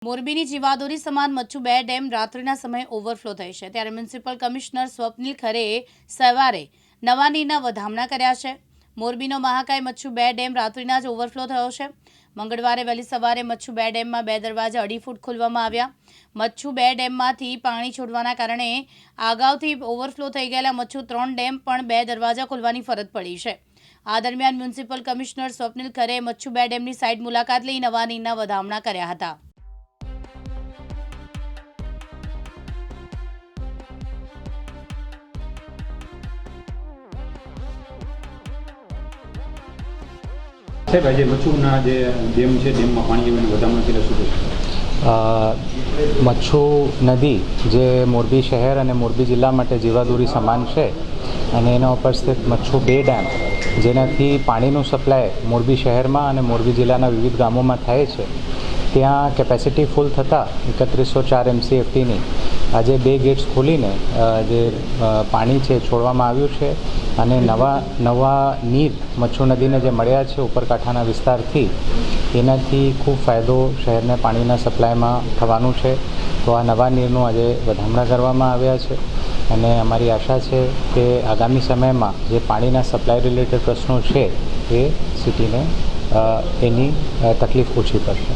મોરબીની જીવાદોરી સમાન મચ્છુ 2 ડેમ રાત્રિના સમયે ઓવરફ્લો થઈ છે ત્યારે મ્યુનિસિપલ કમિશનર સ્વપ્નિલ ખરેએ સવારે નવા નીરના વધામણા કર્યા છે। મોરબીનો મહાકાય મચ્છુ 2 ડેમ રાત્રિના જ ઓવરફ્લો થયો છે। મંગળવારે વહેલી સવારે મચ્છુ 2 ડેમમાં 2 દરવાજા 2.5 ફૂટ ખોલવામાં આવ્યા। મચ્છુ 2 ડેમમાંથી પાણી છોડવાના કારણે અગાઉથી ઓવરફ્લો થઈ ગયેલા મચ્છુ 3 ડેમ પણ 2 દરવાજા ખોલવાની ફરજ પડી છે। આ દરમિયાન મ્યુનિસિપલ કમિશનર સ્વપ્નિલ ખરેએ મચ્છુ 2 ડેમની સાઇટ મુલાકાત લઈ નવા નીરના વધામણા કર્યા હતા। સાહેબ, આજે મચ્છુના જે ડેમ છે ડેમમાં પાણી આવીને વધામણા કર્યા શું મચ્છુ નદી જે મોરબી શહેર અને મોરબી જિલ્લા માટે જીવાદોરી સમાન છે અને એના ઉપર સ્થિત મચ્છુ 2 ડેમ જેનાથી પાણીનું સપ્લાય મોરબી શહેરમાં અને મોરબી જિલ્લાના વિવિધ ગામોમાં થાય છે, ત્યાં કેપેસિટી ફૂલ થતાં 3104 MCFTની આજે 2 ગેટ્સ ખોલીને જે પાણી છે છોડવામાં આવ્યું છે અને નવા નીર મચ્છુ નદીને જે મળ્યા છે ઉપરકાંઠાના વિસ્તારથી એનાથી ખૂબ ફાયદો શહેરને પાણીના સપ્લાયમાં થવાનું છે। તો આ નવા નીરનું આજે વધામણા કરવામાં આવ્યા છે અને અમારી આશા છે કે આગામી સમયમાં જે પાણીના સપ્લાય રિલેટેડ પ્રશ્નો છે એ સિટીને એની તકલીફ ઓછી પડશે।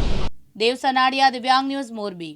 દેવ સનાડિયા, દિવ્યાંગ ન્યૂઝ, મોરબી।